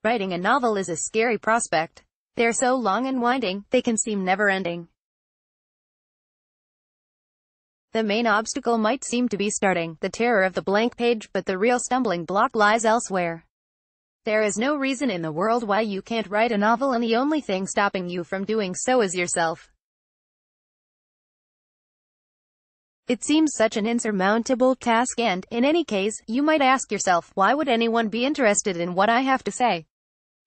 Writing a novel is a scary prospect. They're so long and winding, they can seem never-ending. The main obstacle might seem to be starting, the terror of the blank page, but the real stumbling block lies elsewhere. There is no reason in the world why you can't write a novel, and the only thing stopping you from doing so is yourself. It seems such an insurmountable task, and, in any case, you might ask yourself, why would anyone be interested in what I have to say?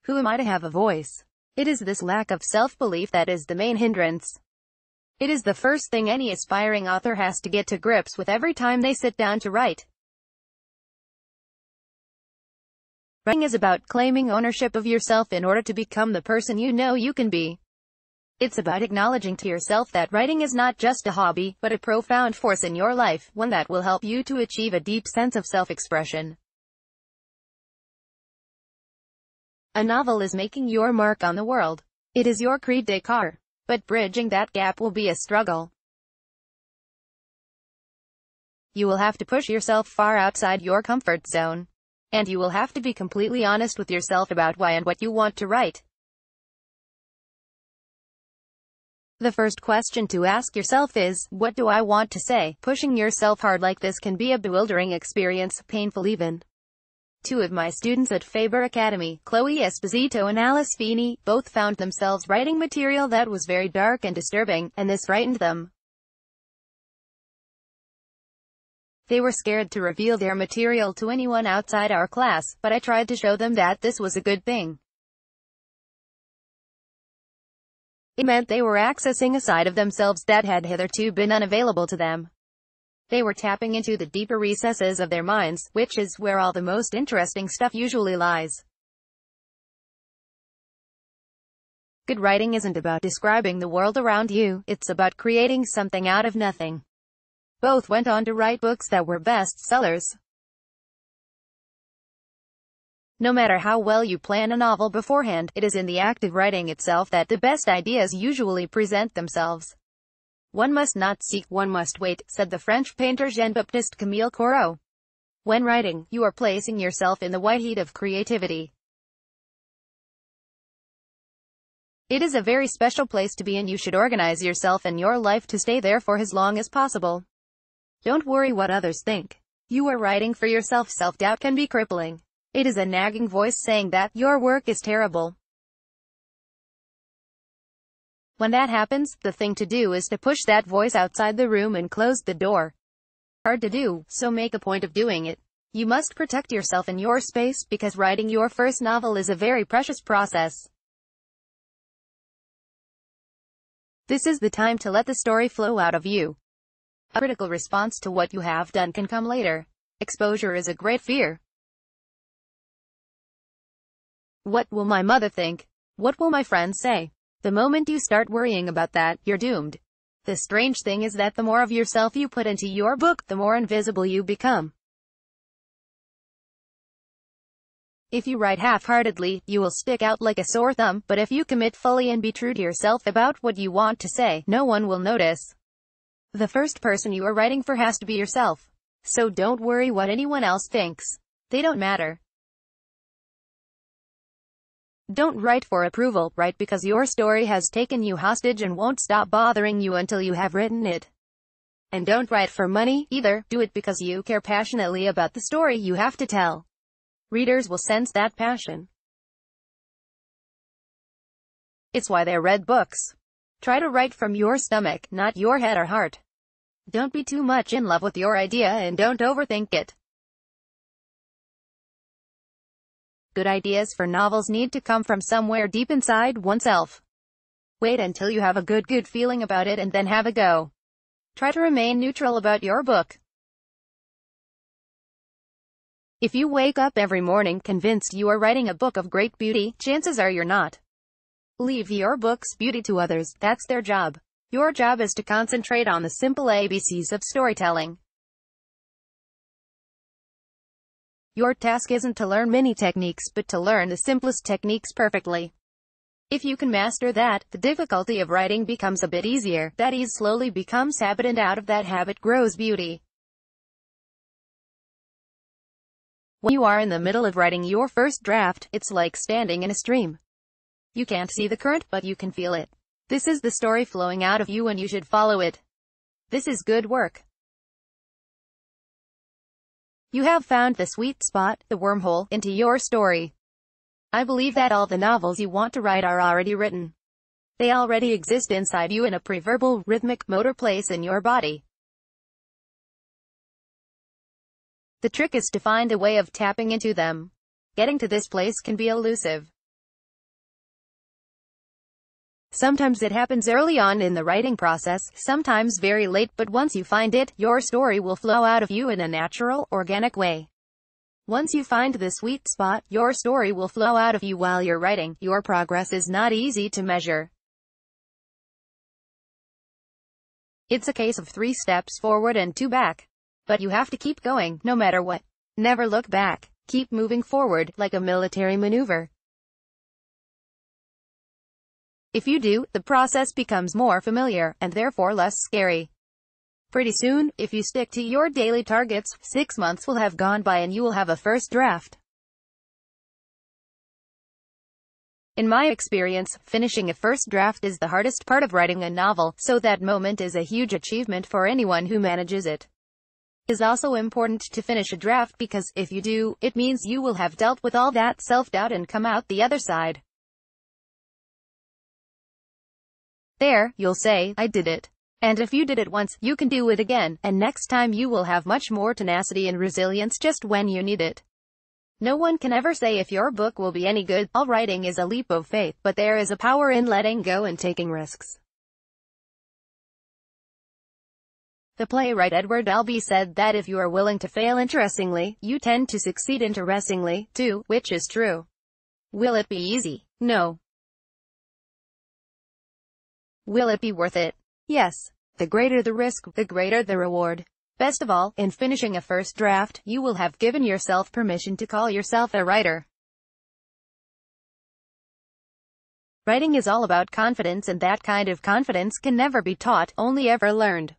Who am I to have a voice? It is this lack of self-belief that is the main hindrance. It is the first thing any aspiring author has to get to grips with every time they sit down to write. Writing is about claiming ownership of yourself in order to become the person you know you can be. It's about acknowledging to yourself that writing is not just a hobby, but a profound force in your life, one that will help you to achieve a deep sense of self-expression. A novel is making your mark on the world. It is your cri de coeur. But bridging that gap will be a struggle. You will have to push yourself far outside your comfort zone. And you will have to be completely honest with yourself about why and what you want to write. The first question to ask yourself is, what do I want to say? Pushing yourself hard like this can be a bewildering experience, painful even. Two of my students at Faber Academy, Chloe Esposito and Alice Feeney, both found themselves writing material that was very dark and disturbing, and this frightened them. They were scared to reveal their material to anyone outside our class, but I tried to show them that this was a good thing. It meant they were accessing a side of themselves that had hitherto been unavailable to them. They were tapping into the deeper recesses of their minds, which is where all the most interesting stuff usually lies. Good writing isn't about describing the world around you, it's about creating something out of nothing. Both went on to write books that were bestsellers. No matter how well you plan a novel beforehand, it is in the act of writing itself that the best ideas usually present themselves. One must not seek, one must wait, said the French painter Jean-Baptiste Camille Corot. When writing, you are placing yourself in the white heat of creativity. It is a very special place to be, and you should organize yourself and your life to stay there for as long as possible. Don't worry what others think. You are writing for yourself. Self-doubt can be crippling. It is a nagging voice saying that your work is terrible. When that happens, the thing to do is to push that voice outside the room and close the door. Hard to do, so make a point of doing it. You must protect yourself in your space, because writing your first novel is a very precious process. This is the time to let the story flow out of you. A critical response to what you have done can come later. Exposure is a great fear. What will my mother think? What will my friends say? The moment you start worrying about that, you're doomed. The strange thing is that the more of yourself you put into your book, the more invisible you become. If you write half-heartedly, you will stick out like a sore thumb, but if you commit fully and be true to yourself about what you want to say, no one will notice. The first person you are writing for has to be yourself. So don't worry what anyone else thinks. They don't matter. Don't write for approval, write because your story has taken you hostage and won't stop bothering you until you have written it. And don't write for money, either, do it because you care passionately about the story you have to tell. Readers will sense that passion. It's why they read books. Try to write from your stomach, not your head or heart. Don't be too much in love with your idea and don't overthink it. Good ideas for novels need to come from somewhere deep inside oneself. Wait until you have a good feeling about it and then have a go. Try to remain neutral about your book. If you wake up every morning convinced you are writing a book of great beauty, chances are you're not. Leave your book's beauty to others, that's their job. Your job is to concentrate on the simple ABCs of storytelling. Your task isn't to learn many techniques, but to learn the simplest techniques perfectly. If you can master that, the difficulty of writing becomes a bit easier. That ease slowly becomes habit, and out of that habit grows beauty. When you are in the middle of writing your first draft, it's like standing in a stream. You can't see the current, but you can feel it. This is the story flowing out of you and you should follow it. This is good work. You have found the sweet spot, the wormhole, into your story. I believe that all the novels you want to write are already written. They already exist inside you in a pre-verbal, rhythmic, motor place in your body. The trick is to find a way of tapping into them. Getting to this place can be elusive. Sometimes it happens early on in the writing process, sometimes very late, but once you find it, your story will flow out of you in a natural, organic way. Once you find the sweet spot, your story will flow out of you while you're writing. Your progress is not easy to measure. It's a case of 3 steps forward and 2 back. But you have to keep going, no matter what. Never look back. Keep moving forward, like a military maneuver. If you do, the process becomes more familiar, and therefore less scary. Pretty soon, if you stick to your daily targets, 6 months will have gone by and you will have a first draft. In my experience, finishing a first draft is the hardest part of writing a novel, so that moment is a huge achievement for anyone who manages it. It is also important to finish a draft because, if you do, it means you will have dealt with all that self-doubt and come out the other side. There, you'll say, I did it. And if you did it once, you can do it again, and next time you will have much more tenacity and resilience just when you need it. No one can ever say if your book will be any good. All writing is a leap of faith, but there is a power in letting go and taking risks. The playwright Edward Albee said that if you are willing to fail interestingly, you tend to succeed interestingly, too, which is true. Will it be easy? No. Will it be worth it? Yes. The greater the risk, the greater the reward. Best of all, in finishing a first draft, you will have given yourself permission to call yourself a writer. Writing is all about confidence, and that kind of confidence can never be taught, only ever learned.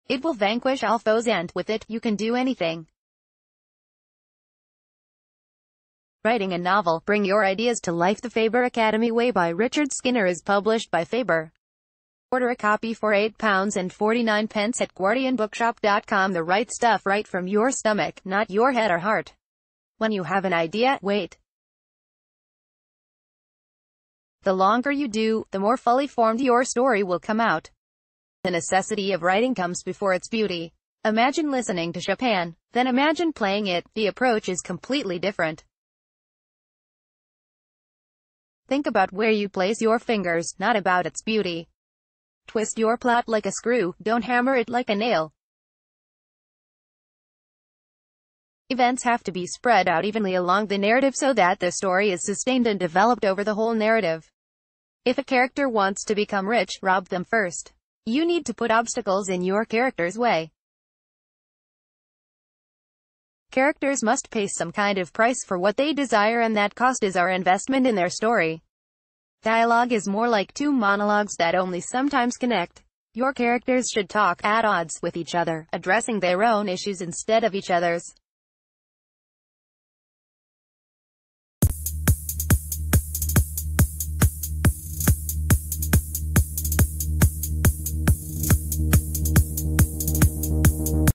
It will vanquish all foes, and with it, you can do anything. Writing a novel, bring your ideas to life. The Faber Academy Way by Richard Skinner is published by Faber. Order a copy for £8.49 at guardianbookshop.com. The right stuff right from your stomach, not your head or heart. When you have an idea, wait. The longer you do, the more fully formed your story will come out. The necessity of writing comes before its beauty. Imagine listening to Chopin, then imagine playing it. The approach is completely different. Think about where you place your fingers, not about its beauty. Twist your plot like a screw, don't hammer it like a nail. Events have to be spread out evenly along the narrative so that the story is sustained and developed over the whole narrative. If a character wants to become rich, rob them first. You need to put obstacles in your character's way. Characters must pay some kind of price for what they desire, and that cost is our investment in their story. Dialogue is more like 2 monologues that only sometimes connect. Your characters should talk at odds with each other, addressing their own issues instead of each other's.